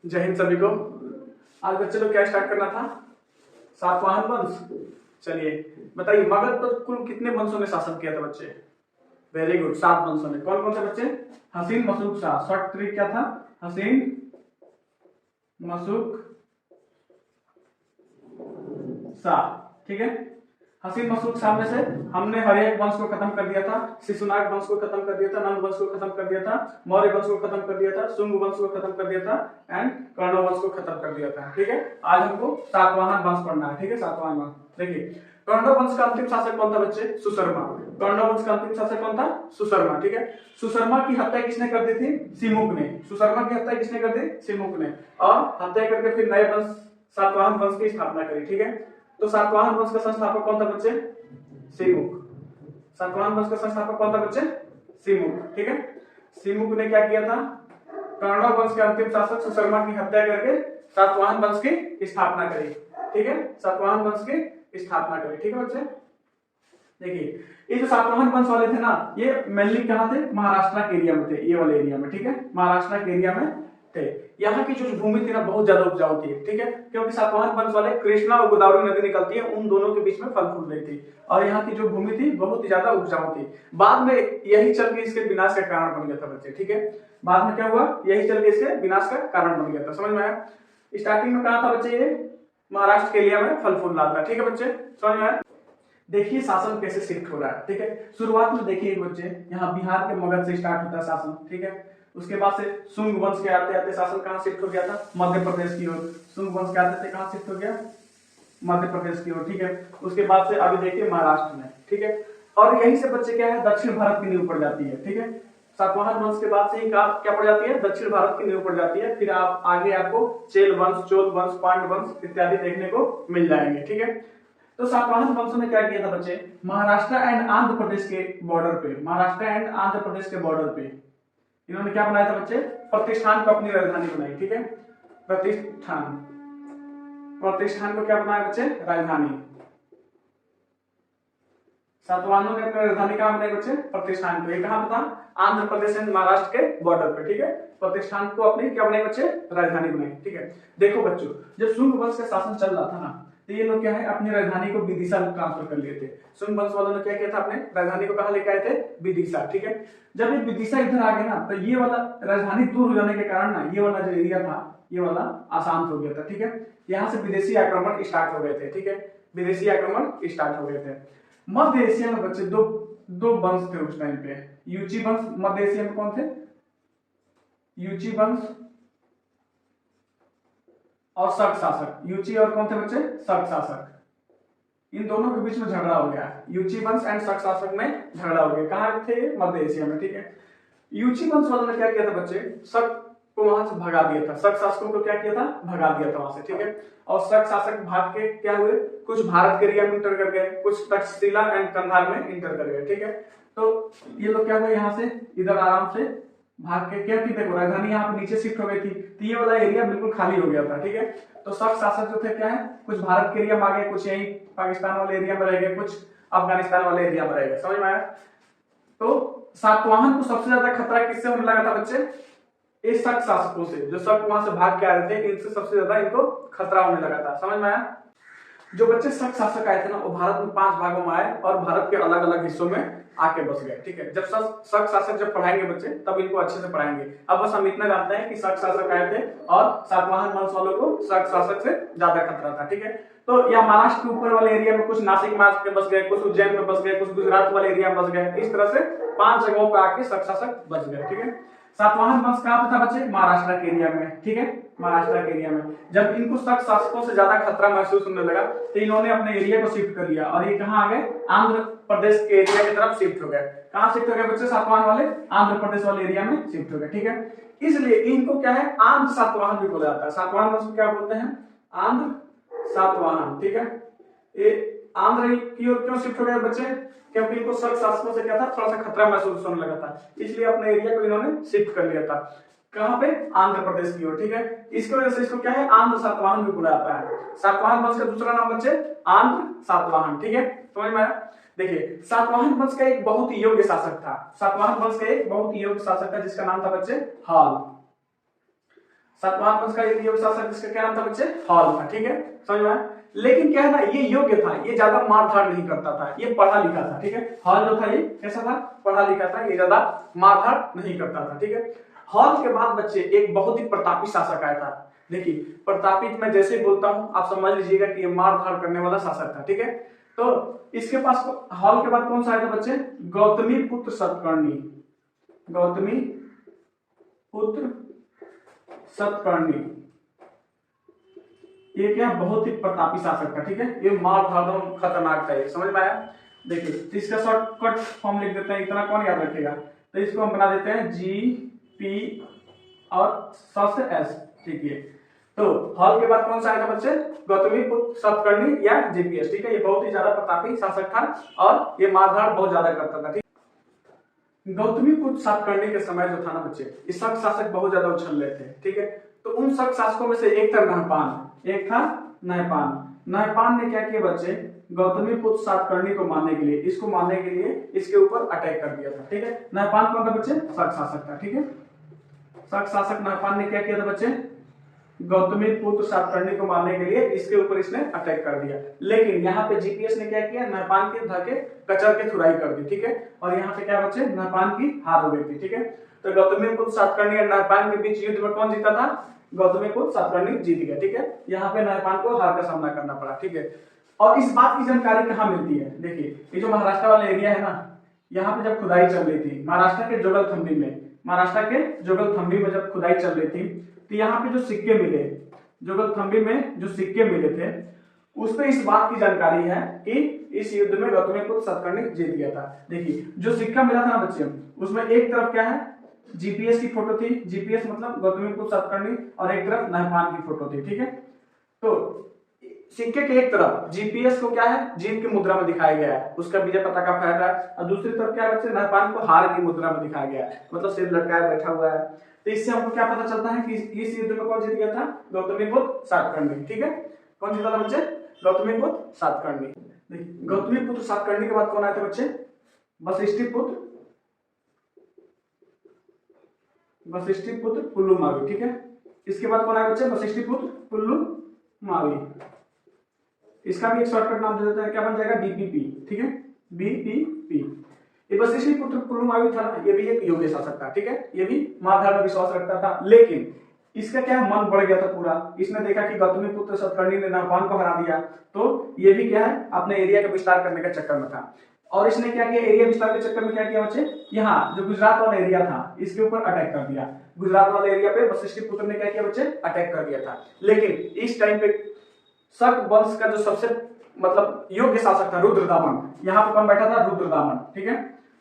जय हिंद सभी को। आज बच्चे लोग क्या स्टार्ट करना था? सातवाहन वंश। चलिए बताइए, मगध पर कुल कितने वंशों ने शासन किया था बच्चे? वेरी गुड, 7 वंशों ने। कौन कौन से बच्चे? हसीन, मशूक, शाह। शॉर्ट ट्रिक क्या था? हसीन, मशूक, शाह। ठीक है, हसीन मशूक शाह में से हमने हर्यक वंश को खत्म कर दिया था, शिशुनाग वंश को खत्म कर दिया था, नंद वंश को खत्म कर दिया था, मौर्य वंश को खत्म कर दिया था, शुंग वंश को खत्म कर दिया था एंड कर्ण वंश को खत्म कर दिया था। ठीक है, आज हमको सातवाहन वंश पढ़ना है। ठीक है, सातवाहन वंश। देखिए, कर्ण वंश का अंतिम शासक कौन था बच्चे? सुशर्मा। कर्ण वंश का अंतिम शासक कौन था? सुशर्मा। ठीक है, सुशर्मा की हत्या किसने कर दी थी? सिमुक ने। सुशर्मा की हत्या किसने कर दी? सिमुक ने। और हत्या करके फिर नए वंश सातवाहन वंश की स्थापना करी। ठीक है, तो सातवाहन वंश का संस्थापक कौन था बच्चे? सिमुक। सातवाहन वंश का संस्थापक कौन था बच्चे? सिमुक। ठीक है, सिमुक ने क्या किया था? कर्ण वंश के अंतिम शासक सुशर्मा की हत्या करके सातवाहन वंश की स्थापना करी। ठीक है, सातवाहन वंश की स्थापना करी। ठीक है बच्चे, देखिए ये जो सातवाहन वंश वाले थे ना, ये मेनली कहाँ थे? महाराष्ट्र के एरिया में थे, ये वाले एरिया में। ठीक है, महाराष्ट्र के एरिया में थे। यहाँ की जो भूमि थी ना, बहुत ज्यादा उपजाऊ थी। ठीक है, क्योंकि सातवाहन वंश वाले कृष्णा और गोदावरी नदी निकलती है, उन दोनों के बीच में फल फूल रही थी और यहाँ की जो भूमि थी बहुत ही ज्यादा उपजाऊ थी। बाद में यही चल के इसके विनाश का कारण बन गया था बच्चे। ठीक है, बाद में क्या हुआ? यही चल के इसके विनाश का कारण बन गया था। समझ में आया? स्टार्टिंग में कहा था बच्चे? ये महाराष्ट्र के एरिया में फल फूल लाता। ठीक है बच्चे, समझ में आया? देखिए शासन कैसे शिफ्ट हो रहा है। ठीक है, शुरुआत में देखिए बच्चे, यहाँ बिहार के मगध से स्टार्ट होता है शासन। ठीक है, उसके बाद से शुंग वंश के आते आते शासन कहाँ शिफ्ट हो गया था? मध्य प्रदेश की ओर। शुंग वंश के आते थे कहाँ शिफ्ट हो गया? मध्य प्रदेश की ओर। ठीक है, उसके बाद से अभी देखिए महाराष्ट्र में। ठीक है, और यहीं से बच्चे क्या है? दक्षिण भारत की नींव पड़ जाती है। ठीक है, सातवाहन वंश के बाद से ही क्या पड़ जाती है? दक्षिण भारत की नींव पड़ जाती है। फिर आप आगे आपको चेल वंश, चोल वंश, पांड्य वंश इत्यादि देखने को मिल जाएंगे। ठीक है, तो सातवाहन वंश ने क्या किया था बच्चे? महाराष्ट्र एंड आंध्र प्रदेश के बॉर्डर पे, महाराष्ट्र एंड आंध्र प्रदेश के बॉर्डर पे इन्होंने क्या बनाया था बच्चे? प्रतिष्ठान को अपनी राजधानी बनाई। ठीक है, प्रतिष्ठान, प्रतिष्ठान को क्या बनाया बच्चे? राजधानी। सातवाहनों ने अपनी राजधानी कहां बनाई बच्चे? प्रतिष्ठान को। ये कहां पे था? आंध्र प्रदेश एंड महाराष्ट्र के बॉर्डर पे। ठीक है, प्रतिष्ठान को अपनी क्या बनाई बच्चे? राजधानी बनाई। ठीक है, देखो बच्चों, जब शुंग वंश का शासन चल रहा था ना, तो ये लोग क्या है? अपनी राजधानी को विदिशा ट्रांसफर कर लिए थे। शुंग वंश वालों ने क्या किया था? अपने राजधानी को कहां लेके आए थे? विदिशा। ठीक है, जब ये विदिशा इधर आ गया ना, तो ये वाला राजधानी दूर हो जाने के कारण ना, ये वाला जो एरिया था, ये वाला अशांत हो गया था। ठीक है, यहाँ से विदेशी आक्रमण स्टार्ट हो गए थे। ठीक है, विदेशी आक्रमण स्टार्ट हो गए थे। मध्य एशिया में बच्चे दो वंश थे उस टाइम पे। यूची वंश मध्य एशिया में कौन थे? यूची वंश और शक शासक। यूची और कौन थे बच्चे? शक शासक। इन दोनों के बीच में झगड़ा हो गया। यूची वंश एंड शक शासक में झगड़ा हो गया। कहां थे? मध्य एशिया में। ठीक है, यूची वंश वालों ने क्या किया था बच्चे? शक को वहां से भगा दिया था। शक शासकों को क्या किया था? भगा दिया था वहां से। ठीक है, और शक शासक भाग के क्या हुए? कुछ भारत के एरिया में इंटर कर गए, कुछ तक्षशिला एंड कंधार में इंटर कर गए। ठीक है, तो ये लोग क्या हुए? यहाँ से इधर आराम से भाग के क्या की? देखो राजधानी यहाँ पे नीचे शिफ्ट हो गई थी, तो ये वाला एरिया बिल्कुल खाली हो गया था। ठीक है, तो शक शासक जो थे क्या है? कुछ भारत के एरिया में आ गए, कुछ यही पाकिस्तान वाले एरिया में रह गए, कुछ अफगानिस्तान वाले एरिया में रह गए। समझ में आया? तो सातवाहन को सबसे ज्यादा खतरा किससे होने लगा था बच्चे? इस शक शासकों से। जो शक वहां से भाग के आ रहे थे, इनसे सबसे ज्यादा इनको खतरा होने लगा था। समझ में आया? जो बच्चे शक शासक आए थे ना, वो भारत में 5 भागों में आए और भारत के अलग अलग हिस्सों में आके बस गए। ठीक है, जब शक शासक जब पढ़ाएंगे बच्चे, तब इनको अच्छे से पढ़ाएंगे। अब बस हम इतना जानते हैं कि शक शासक आए थे और सातवाहन वंश वालों को शक शासक से ज्यादा खतरा था। ठीक है, तो यह महाराष्ट्र के ऊपर वाले एरिया में कुछ नासिक मार्ग के बस गए, कुछ उज्जैन में बस गए, कुछ गुजरात वाले एरिया में बस गए। इस तरह से 5 जगहों पर आके शक शासक बच गए। ठीक है, सातवाहन वंश कहां पे था बच्चे? महाराष्ट्र के एरिया में। ठीक है, महाराष्ट्र के एरिया में जब इनको शक शासकों से ज्यादा खतरा महसूस होने लगा, तो इन्होंने अपने एरिया को शिफ्ट कर लिया और ये कहां आ गए? आंध्र प्रदेश के एरिया की तरफ शिफ्ट हो गए। कहां शिफ्ट हो गए बच्चे? सातवाहन वाले आंध्र प्रदेश वाले एरिया में शिफ्ट हो गए। ठीक है, इसलिए इनको क्या है? आंध्र सातवाहन भी बोला जाता है। सातवाहन वंश को क्या बोलते हैं? आंध्र सातवाहन। ठीक है, ये आंध्र की ओर क्यों शिफ्ट हो गए बच्चे? क्योंकि इनको शक शासकों से क्या था? थोड़ा सा खतरा महसूस होने लगा था, इसलिए अपने एरिया को इन्होंने शिफ्ट कर लिया था। कहां पे? आंध्र प्रदेश की ओर। ठीक है, इसकी वजह से इसको क्या है? आंध्र सातवाहन भी बोला जाता है। सातवाहन वंश का दूसरा नाम बच्चे आंध्र सातवाहन। ठीक है, समझ में आया? देखिए, सातवाहन वंश का एक बहुत ही योग्य शासक था। सातवाहन वंश का एक बहुत ही योग्य शासक था जिसका नाम था बच्चे हाल। सातवाहन वंश का एक योग्य शासक जिसका क्या नाम था बच्चे, हॉल था। ठीक है, समझ में आया। लेकिन क्या है ना, ये योग्य था, ये ज्यादा मारधाड़ नहीं करता था, ये पढ़ा लिखा था। ठीक है, हॉल जो था ये कैसा था, पढ़ा लिखा था, ये ज्यादा मारधाड़ नहीं करता था। ठीक है, हॉल के बाद बच्चे एक बहुत ही प्रतापी शासक आया था। देखिए प्रतापी मैं जैसे ही बोलता हूं आप समझ लीजिएगा कि ये मारधाड़ करने वाला शासक था। ठीक है, तो इसके पास हॉल के बाद कौन सा आया था बच्चे, गौतमी पुत्र सतकर्णी। गौतमी पुत्र सतकर्णी, ये क्या बहुत ही प्रतापी शासक था। ठीक है, ये मारधाड़ खतरनाक था, ये समझ में आया। देखिए तो इसका शॉर्टकट फॉर्म लिख देते हैं, इतना कौन याद रखेगा, तो इसको हम बना देते हैं जी पी और एस। ठीक है, तो हॉल के बाद कौन सा आएगा बच्चे, गौतमी पुत्र सतकर्णी या जीपीएस। ठीक है, ये बहुत ही ज्यादा प्रतापी शासक था और ये मारधाड़ बहुत ज्यादा करता था। ठीक, गौतमी पुत्र सातकर्णी के समय जो था ना बच्चे, ये शक शासक बहुत ज्यादा उछल रहे थे। ठीक है, तो उन शक शासकों में से एक था नहपान, एक था नहपान। नहपान ने क्या किया बच्चे, गौतमी पुत्र सातकर्णी को मारने के लिए, इसको मारने के लिए इसके ऊपर अटैक कर दिया था। ठीक है, नहपान कौन था बच्चे, शक शासक था। ठीक है, शक शासक नहपान ने क्या किया था बच्चे, गौतमी पुत्र सातकर्णी को मारने के लिए इसके ऊपर इसने अटैक कर दिया। लेकिन यहाँ पे जीपीएस ने क्या किया, नहपान के धके कचर के थुराई कर दी। ठीक है, और यहाँ पे क्या बच्चे, नहपान की हार हो गई थी। ठीक है, तो गौतमी पुत्र सातकर्णी और नहपान के बीच युद्ध में कौन जीता था, गौतमी पुत्र सातकर्णी जीत गया। ठीक है, यहाँ पे नहपान को हार का सामना करना पड़ा। ठीक है, और इस बात की जानकारी कहाँ मिलती है, देखिए ये जो महाराष्ट्र वाला एरिया है ना, यहाँ पे जब खुदाई चल रही थी महाराष्ट्र के जोगलथंबी में, महाराष्ट्र के जोगलथंबी में जब खुदाई चल रही थी, तो यहाँ पे जो सिक्के मिले, जोगलथंबी में जो सिक्के मिले थे, उसमें इस बात की जानकारी है कि इस युद्ध में गौतमी पुत्र सातकर्णी जीत गया था। देखिए जो सिक्का मिला था ना बच्चे, उसमें एक तरफ क्या है, जीपीएस की फोटो थी, जीपीएस मतलब गौतमी पुत्र सातकर्णी, और एक तरफ नहपान की फोटो थी। ठीक है, तो सिक्के के एक तरफ जीपीएस को क्या है, जीत की मुद्रा में दिखाया गया है, उसका विजय पताका फहरा है, और दूसरी तरफ क्या है, नहपान को हार की मुद्रा में दिखाया गया है, मतलब सिर लटकाए बैठा हुआ है। तो इससे हमको क्या पता चलता है कि इस युद्ध में कौन जीत गया था, गौतमी पुत्र सातकर्णी। ठीक है, कौन जीता था बच्चे, गौतमी पुत्र सातकर्णी। गौतमी पुत्र सातकर्णी के बाद कौन आए थे बच्चे, वशिष्ठी पुत्र पुल्लुमावी। ठीक है, इसके बाद कौन आए बच्चे, वशिष्ठी पुत्र पुल्लुमावी। इसका भी एक शॉर्टकट नाम दे देते हैं, क्या बन जाएगा, बीपीपी। ठीक है, बीपीपी। ये वशिष्ठी पुत्र पुल्लुमावी था ना, ये भी एक योग्य शासक था। ठीक है, ये भी मारधाड़ में विश्वास रखता था, लेकिन इसका क्या मन बढ़ गया था पूरा, इसने देखा कि गौतमी पुत्र सातकर्णी ने नहपान को हरा दिया, तो ये भी क्या है, अपने एरिया का विस्तार करने के चक्कर में था। और इसने क्या किया, एरिया विस्तार के चक्कर में क्या किया बच्चे, यहाँ जो गुजरात वाला एरिया था इसके ऊपर अटैक कर दिया। गुजरात वाले एरिया पे वशिष्ठी पुत्र ने क्या किया बच्चे, अटैक कर दिया था। लेकिन इस टाइम पे शक वंश का जो सबसे मतलब योग्य शासक था रुद्रदामन, यहाँ पे कौन बैठा था, रुद्रदामन। ठीक है,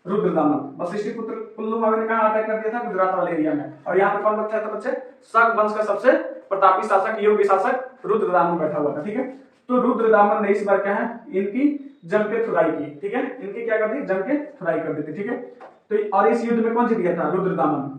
रुद्रदामन, वशिष्ठी पुत्र पुल्लुमावी ने कहा अटैक कर दिया था, गुजरात वाले एरिया में, और यहाँ पे कौन बैठा था बच्चे, शक वंश का सबसे प्रतापी शासक, योग्य शासक रुद्रदामन बैठा हुआ था। ठीक है, तो रुद्रदामन ने इस बार क्या है, इनकी जम के खुदाई की। ठीक है, इनकी क्या कर दी, जम के खुदाई कर दी थी। ठीक है, तो और इस युद्ध में कौन जीत गया था, रुद्रदामन।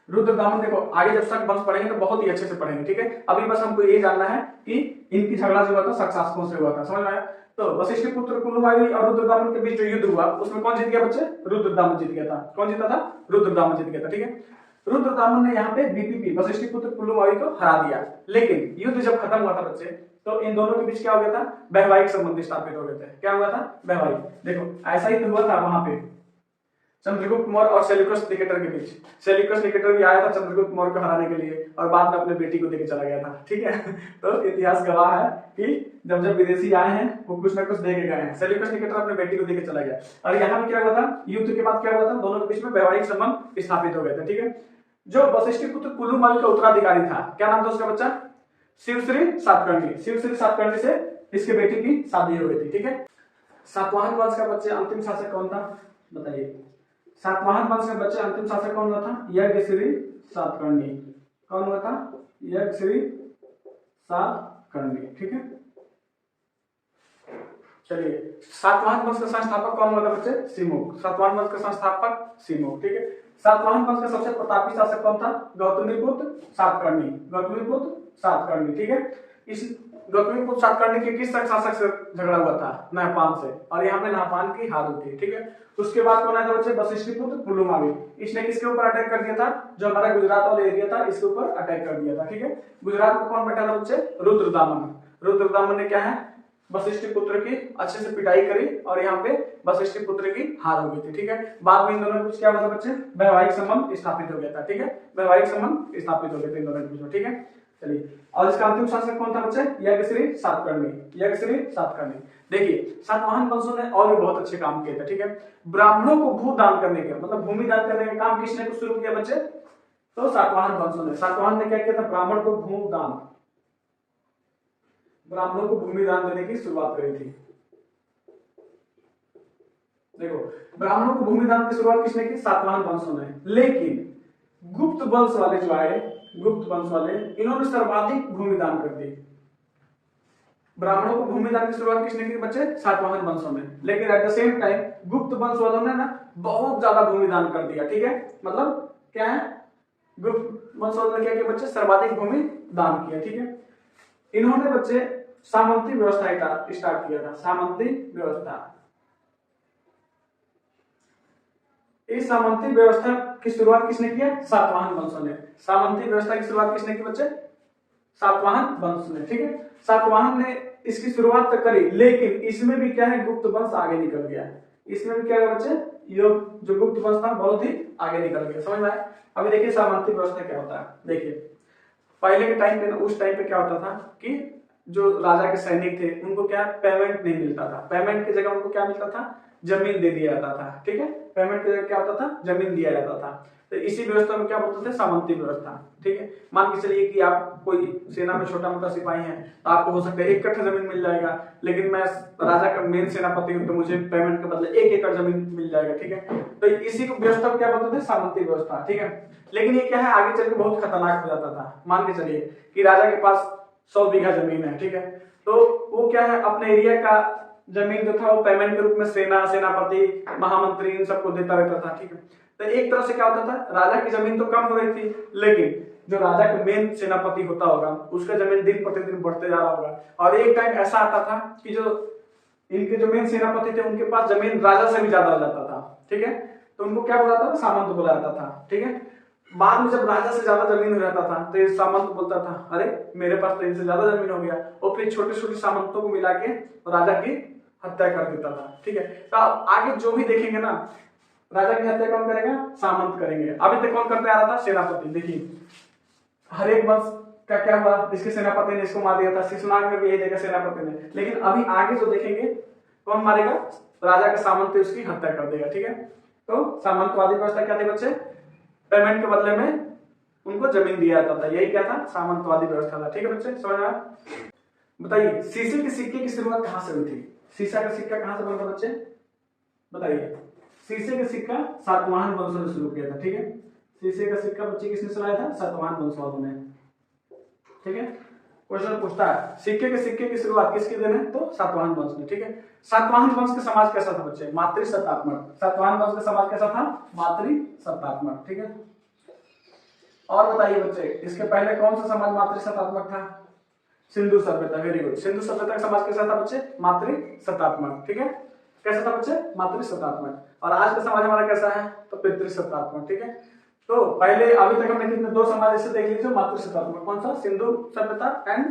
रुद्रदामन देखो आगे जब शक वंश पढ़ेंगे तो बहुत ही अच्छे से पढ़ेंगे। ठीक है, अभी बस हमको ये जानना है कि इनकी झगड़ा जो हुआ था शक शासकों से हुआ था, समझ में आया। तो वशिष्ठी पुत्र पुल्लुमावी और रुद्रदामन के बीच जो युद्ध हुआ उसमें कौन जीत गया बच्चे, रुद्रदामन जीत गया था। कौन जीता था, रुद्रदामन जीत गया था। ठीक है, रुद्रदामन ने यहाँ पे बीपीपी वशिष्ठी पुत्र पुल्लुमावी को हरा दिया। लेकिन युद्ध जब खत्म हुआ था बच्चे, तो इन दोनों के बीच क्या हो गया था, वैवाहिक संबंध स्थापित हो गए थे। क्या हुआ था, वैवाहिक। देखो ऐसा ही तो हुआ था वहां पे चंद्रगुप्त मौर्य और सेल्यूकस निकेटर के बीच। सेल्यूकस निकेटर भी आया था चंद्रगुप्त मौर्य को हराने के लिए, और बाद में अपने बेटी को देके चला गया था। ठीक है, तो इतिहास गवाह है कि जब जब विदेशी आए हैं वो कुछ ना कुछ दे के गए हैं। सेल्यूकस निकेटर अपने बेटी को देके चला गया। और यहाँ पे क्या हुआ था, युद्ध के बाद क्या हुआ था, दोनों के बीच में वैवाहिक संबंध स्थापित हो गए थे। ठीक है, जो वशिष्ठी पुत्र पुल्लुमावी का उत्तराधिकारी था, क्या नाम था उसका बच्चा, शिवश्री सातकर्णी। शिवश्री सातकर्णी से इसके बेटी की शादी हो गई थी। ठीक है, सातवाहन वंश का बच्चे अंतिम शासक कौन था, बताइए। सातवाहन वंश का बच्चे अंतिम शासक कौन हुआ था, यज्ञश्री सातकर्णी। कौन हुआ था, यज्ञश्री सातकर्णी। ठीक है, चलिए सातवाहन वंश का संस्थापक कौन हुआ था बच्चे, सिमुक। सातवाहन वंश का संस्थापक सिमुक। ठीक है, सातवाहन वंश का सबसे प्रतापी शासक कौन था, गौतमी पुत्र सातकर्णी। गौतमी पुत्र सातकर्णी। ठीक है, इस गौतमी पुत्र सातकर्णी के किस शासक से झगड़ा हुआ था? नहपान से, और यहाँ पे नहपान की हार हुई थी, ठीक है। उसके बाद कौन आया था बच्चे? वशिष्ठिपुत्र पुलुमावी। इसने किसके ऊपर अटैक कर दिया था? जो हमारा गुजरात वाला एरिया था इसके ऊपर अटैक कर दिया था, ठीक है। गुजरात में कौन बैठा था बच्चे? रुद्रदामन। रुद्रदामन ने क्या है, वशिष्ठिपुत्र की अच्छे से पिटाई करी और यहाँ पे वशिष्ठिपुत्र की हार हो गई थी, ठीक है। बाद में इन दोनों के बीच क्या हुआ था बच्चे? वैवाहिक संबंध स्थापित हो गया था, ठीक है। वैवाहिक संबंध स्थापित हो गए थे इन दोनों के बीच में, ठीक है। चलिए, और इसका अंतिम शासक कौन था बच्चे? यज्ञश्री सातकर्णी। यज्ञश्री सातकर्णी। देखिए, सातवाहन वंशों ने और भी बहुत अच्छे काम किए थे, ठीक है। ब्राह्मणों को भू दान करने का मतलब भूमि दान करने का काम किसने शुरू किया बच्चे? तो सातवाहन वंशों ने। सातवाहन ने क्या किया था? ब्राह्मण को भू दान, ब्राह्मणों को भूमि दान देने की शुरुआत करी थी। देखो, ब्राह्मणों को भूमि दान की शुरुआत किसने की? सातवाहन वंशों ने। लेकिन गुप्त वंश वाले जो आए, गुप्त वंश वाले, इन्होंने सर्वाधिक भूमि दान कर दी। ब्राह्मणों को भूमि दान की शुरुआत किसने की बच्चे? सातवाहन वंशों ने। लेकिन एट द सेम टाइम गुप्त वंश वालों ने ना बहुत ज्यादा भूमि दान कर दिया, ठीक है। मतलब क्या है? गुप्त वंश वालों ने क्या किया बच्चे? सर्वाधिक भूमि दान किया, ठीक है। इन्होंने बच्चे सामंती व्यवस्था स्टार्ट किया था। सामंती व्यवस्था। इस सामंती व्यवस्था की शुरुआत किसने किया? सातवाहन वंशों ने। सामंती व्यवस्था की शुरुआत किसने की बच्चे? सातवाहन वंश ने, ठीक है। सातवाहन ने इसकी शुरुआत तो करी, लेकिन इसमें भी क्या है? गुप्त वंश आगे निकल गया। इसमें भी क्या है बच्चे? जो गुप्त वंश था बहुत ही आगे निकल गया, समझ में आया? अभी देखिए सामंती व्यवस्था क्या होता है। देखिए, पहले के टाइम पे ना, उस टाइम पे क्या होता था कि जो राजा के सैनिक थे उनको क्या पेमेंट नहीं मिलता था। पेमेंट की जगह उनको क्या मिलता था? जमीन दे दिया जाता था, ठीक है। पेमेंट की जगह क्या होता था? जमीन दिया जाता था। तो इसी व्यवस्था में क्या बोलते थे? सामंती व्यवस्था, ठीक है। मान के चलिए कि आप कोई सेना में छोटा मोटा सिपाही हैं तो आपको हो सकता है 1 कट्ठा जमीन मिल जाएगा, लेकिन मैं राजा का मेन सेनापति हूं तो मुझे पेमेंट के बदले 1 एकड़ जमीन मिल जाएगा, ठीक है। तो इसी को व्यवस्था को क्या बोलते थे? सामंती व्यवस्था, ठीक है। लेकिन ये क्या है, आगे चल के बहुत खतरनाक हो जाता था। मान के चलिए कि राजा के पास 100 बीघा जमीन है, ठीक है। तो वो क्या है, अपने एरिया का जमीन जो था वो पेमेंट के रूप में सेना, सेनापति, महामंत्री इन सबको देता रहता था, ठीक है। तो एक तरह से क्या होता था, राजा की जमीन तो कम हो रही थी, लेकिन जो राजा का मेन सेनापति होता होगा उसका जमीन दिन प्रतिदिन बढ़ते जा रहा होगा। और एक टाइम ऐसा आता था कि जो इनके जो मेन सेनापति थे उनके पास जमीन राजा से भी ज्यादा हो जाता था, ठीक है। तो उनको क्या बोला था? सामंत बोला जाता था, ठीक है। बाद में जब राजा से ज्यादा जमीन हो जाता था तो ये सामंत बोलता था, अरे मेरे पास तो इनसे ज्यादा जमीन हो गया, और फिर छोटे छोटे सामंतों को मिला के राजा की हत्या कर देता था, ठीक है। तो आगे जो भी देखेंगे ना, राजा की हत्या कौन करेगा? सामंत करेंगे। अभी तक कौन करते आ रहा था? सेनापति। देखिए, हर एक वंश का क्या हुआ, इसके सेनापति ने इसको मार दिया था। शिशुनाग में भी यही देखा सेनापति ने। लेकिन अभी आगे जो देखेंगे कौन मारेगा? राजा का सामंत उसकी हत्या कर देगा, ठीक है। तो सामंतवादी व्यवस्था क्या थी बच्चे? पेमेंट के बदले में उनको जमीन दिया जाता था। यही क्या था? सामंतवादी व्यवस्था था, ठीक है बच्चे, समझ में आया? बताइए, शीशे के सिक्के की शुरुआत कहां से हुई थी? शीशा का सिक्का कहां से बना था बच्चे? बताइए। शीशे का सिक्का सातवाहन वंशों ने शुरू किया था, ठीक है। शीशे का सिक्का बच्चे किसने चलाया था? सातवाहन वंशवालों ने, ठीक है। क्वेश्चन पूछता है सिक्के की शुरुआत किसके दिन है? तो सातवाहन वंश ने, ठीक है। सातवाहन वंश का समाज कैसा था बच्चे? मातृसत्तात्मक। सातवाहन वंश का समाज कैसा था? मातृसत्तात्मक, ठीक है। और बताइए बच्चे, इसके पहले कौन सा समाज मातृसत्तात्मक था? सिंधु सभ्यता। Very good. सिंधु सभ्यता का समाज कैसा था बच्चे? मातृसत्तात्मक, ठीक है। कैसा था बच्चे? मातृसत्तात्मक। और आज का समाज हमारा कैसा है? तो पितृसत्तात्मक, ठीक है। तो पहले अभी तक हमने कितने 2 समाज ऐसे देख लीजिए मातृसत्तात्मक। कौन सा? सिंधु सभ्यता एंड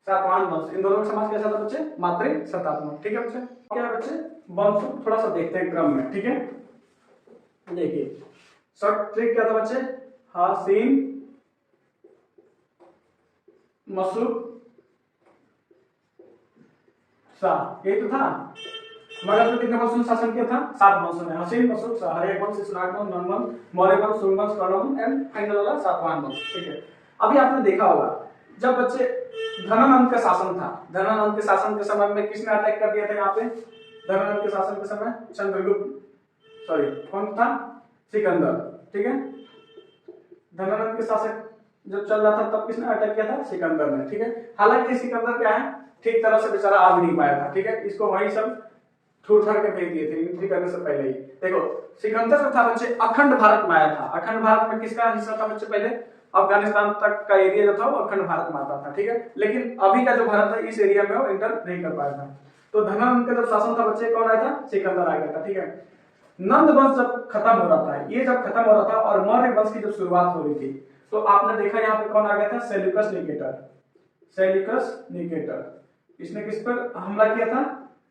सातवाहन वंश। इन दोनों का समाज कैसा था बच्चे? मातृसत्तात्मक, ठीक है बच्चे। क्या है बच्चे? वंश थोड़ा सा देखते हैं क्रम में, ठीक है। देखिए, शॉर्ट ट्रिक क्या था बच्चे? हासिन, मसरूक, शाह, यही तो था। मगध में कितने वंशों ने शासन किया था? 7 वंशों ने। हसीन, मसरूक, शाह, हर्यक वंश, शिशुनाग वंश, नंद वंश, मौर्य वंश, सुंग वंश, कर्ण वंश एंड फाइनल वाला सातवाहन वंश, ठीक है। अभी आपने देखा होगा जब बच्चे धनानंद का शासन था, धनानंद के शासन के समय में किसने अटैक कर दिया था यहाँ पे? धनानंद के शासन के समय चंद्रगुप्त, सॉरी कौन था? सिकंदर, ठीक है। धनानंद के शासक जब चल रहा था तब किसने अटैक किया था? सिकंदर ने, ठीक है। हालांकि सिकंदर क्या है, ठीक तरह से बेचारा आ भी नहीं पाया था, ठीक है। इसको वही सब ठूर ठार के भेज दिए थे एंट्री करने से पहले ही। देखो, सिकंदर जो था बच्चे अखंड भारत में आया था। अखंड भारत में किसका हिस्सा था बच्चे? पहले अफगानिस्तान तक का एरिया जो था वो अखंड भारत में आता था, ठीक है। लेकिन अभी का जो भारत है इस एरिया में वो एंटर नहीं कर पाया था। तो धनानंद का जब शासन था बच्चे कौन आया था, सिकंदर आ गया था, ठीक है। नंद वंश जब खत्म हो रहा था, ये जब खत्म हो रहा था और मौर्य वंश की जब शुरुआत हो रही थी, तो आपने देखा यहाँ पे कौन आ गया था, सेल्यूकस निकेटर। सेल्यूकस निकेटर, इसने किस पर हमला किया था,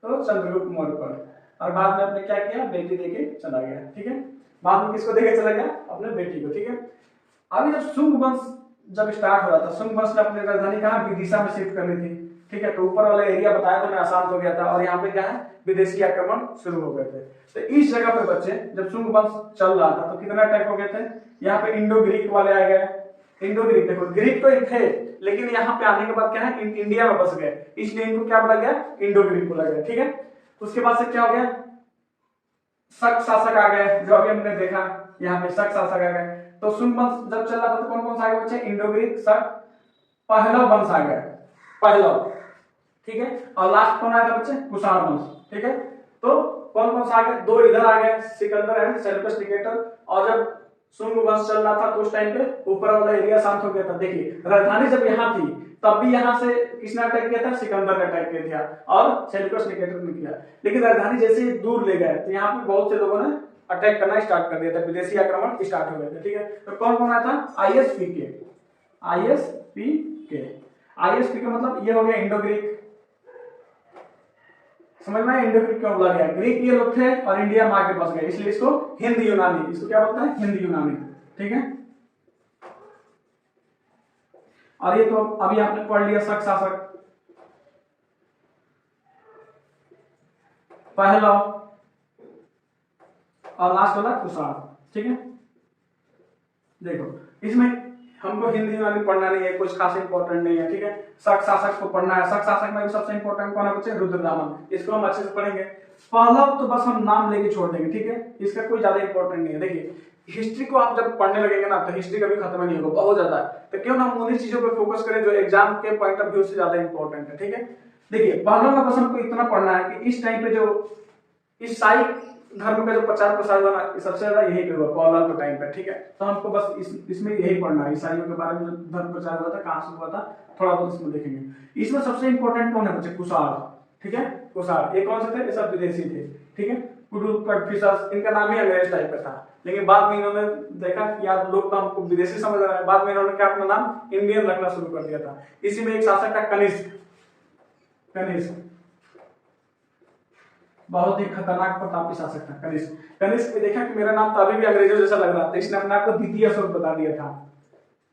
तो चंद्रगुप्त मौर्य पर, और बाद में अपने क्या किया, बेटी देके चला गया, ठीक है। बाद में किसको देके चला गया, अपने बेटी को, ठीक है। अभी जब शुंग वंश जब स्टार्ट हो रहा था, शुंग वंश ने अपनी राजधानी कहाँ, विदिशा में शिफ्ट कर ली थी, ठीक है। तो ऊपर वाला एरिया बताया तो मैं आसान हो गया था, और यहाँ पे क्या है, विदेशी आक्रमण शुरू हो गए थे। तो इस जगह पे बच्चे जब शुंग वंश चल रहा था तो कितने अटैक हो गए थे, यहाँ पे इंडो ग्रीक वाले आ गए। इंडो ग्रीक, देखो ग्रीक तो थे लेकिन यहाँ पे आने के बाद क्या है, इंडिया में बस गए, इसलिए इनको क्या बोला गया, इंडो ग्रीक बोला गया, ठीक है। उसके बाद से क्या हो गया, शक शासक आ गए, जो अभी हमने देखा यहाँ पे शक शासक आ गए। तो शुंग वंश जब चल रहा था तो कौन कौन सा आ गया बच्चे, इंडो ग्रीक, शक, पहलव वंश आ गए, पहलव, ठीक है। और लास्ट कौन आया था बच्चे, कुषाण वंश, ठीक है। तो कौन कौन सा आ गए, दो इधर आ गए, सिकंदर एंड सेल्यूकस निकेटर। और जब शुंग वंश चल रहा था तो उस टाइम पे ऊपर वाला एरिया शांत हो गया था। देखिए राजधानी जब यहाँ थी तब भी यहाँ से किसने अटैक किया था, सिकंदर ने अटैक किया था और सेल्यूकस निकेटर ने किया। लेकिन राजधानी जैसे ही दूर ले गए तो यहाँ पे बहुत से लोगों ने अटैक करना स्टार्ट कर दिया था, विदेशी आक्रमण स्टार्ट हो गए थे, ठीक है। तो कौन कौन आया था, आईएसपीके, आईएसपीके, आईएसपीके मतलब ये हो गया इंडो ग्रीक, समझ में, इंडो ग्रीक क्यों बोला गया, ग्रीक ये लोग थे और इंडिया में आके बस गए, इसलिए इसको हिंद यूनानी, इसको क्या बोलता है, हिंद यूनानी, ठीक है। और ये तो अभी आपने पढ़ लिया, शक शासक, पहला और लास्ट वाला कुषाण, ठीक है। देखो इसमें हमको हिंदी यूनानी पढ़ना नहीं है, कुछ खास इंपॉर्टेंट नहीं है, ठीक है। शक शासक को पढ़ना है, शक शासक में भी सबसे इंपॉर्टेंट कौन है बच्चे, रुद्रदामन, इसको हम अच्छे से पढ़ेंगे। पहलव तो बस हम नाम लेके छोड़ देंगे, ठीक है, इसका कोई ज्यादा इंपॉर्टेंट नहीं है। देखिए हिस्ट्री को आप जब पढ़ने लगेंगे ना तो हिस्ट्री कभी खत्म नहीं होगा, बहुत ज्यादा है। तो क्यों ना हम उन्हीं चीजों पे फोकस करें जो एग्जाम के पॉइंट ऑफ व्यू से ज्यादा इंपॉर्टेंट है, ठीक है। देखिए पहलव में बस हमको इतना पढ़ना है कि इस टाइम पे जो ईसाई धर्म का जो प्रचार प्रसार हुआ ना सबसे ज्यादा यही पे हुआ, पॉलर के टाइम पे, ठीक है। तो हमको बस इसमें यही पढ़ना है, ईसाइयों के बारे में जो धर्म प्रचार हुआ था, कहाँ से हुआ था, थोड़ा बहुत इसमें देखेंगे। इसमें सबसे इंपॉर्टेंट कौन है बच्चे, कुषाण, ठीक है। कुषाण ये कौन से थे, ये सब विदेशी थे, ठीक है। कुडुलकटफिशस, इनका नाम ही अंग्रेज टाइप का था, लेकिन बाद में इन्होंने देखा कि यार लोग तो हमको विदेशी समझ रहे हैं, बाद में इन्होंने क्या अपना नाम इंडियन रखना शुरू कर दिया था। इसी में एक शासक था कनिष्क, कनिष्क बहुत ही खतरनाक प्रतापी शासक था कनिष्क। कनिष्क ने देखा कि मेरा नाम तो अभी भी अंग्रेजों जैसा लग रहा था, इसने अपने आप को द्वितीय अशोक बता दिया था,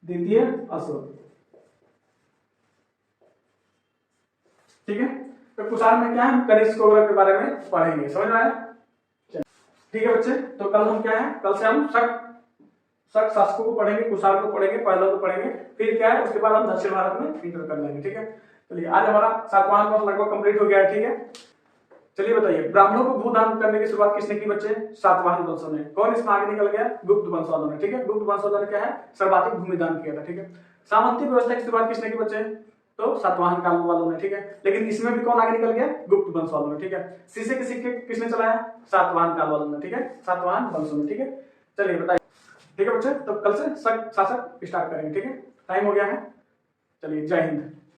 द्वितीय अशोक, ठीक है। तो कुषाण में क्या है, कनिष्क के बारे में पढ़ेंगे, समझ में आया, ठीक है बच्चे। तो कल हम क्या है, कल से हम शक शासकों को पढ़ेंगे, कुषाण को पढ़ेंगे, पहलव को पढ़ेंगे, फिर क्या है उसके बाद हम दक्षिण भारत में इंटर कर लेंगे, ठीक है। चलिए आज हमारा सातवां क्लास लगभग कंप्लीट हो गया है, ठीक है। चलिए बताइए ब्राह्मणों को भूदान करने की शुरुआत किसने की बच्चे, सातवाहन वंशों ने। कौन इसमें आगे निकल गया, गुप्त वंश वालों ने, ठीक है। गुप्त वंश वालों ने क्या है, सर्वाधिक भूमि दान किया था, ठीक है। सामंती व्यवस्था की शुरुआत किसने की बच्चे, तो सातवाहन काल वालों ने, ठीक है। लेकिन इसमें भी कौन आगे निकल गया, गुप्त वंश वालों ने, ठीक है। शीशे के सिक्के किसने चलाया, सातवाहन काल वालों ने, ठीक है, सातवाहन वंशों ने, ठीक है। चलिए बताइए, ठीक है बच्चे। तो कल से शक शासक स्टार्ट करेंगे, ठीक है। टाइम हो गया है, चलिए जय हिंद।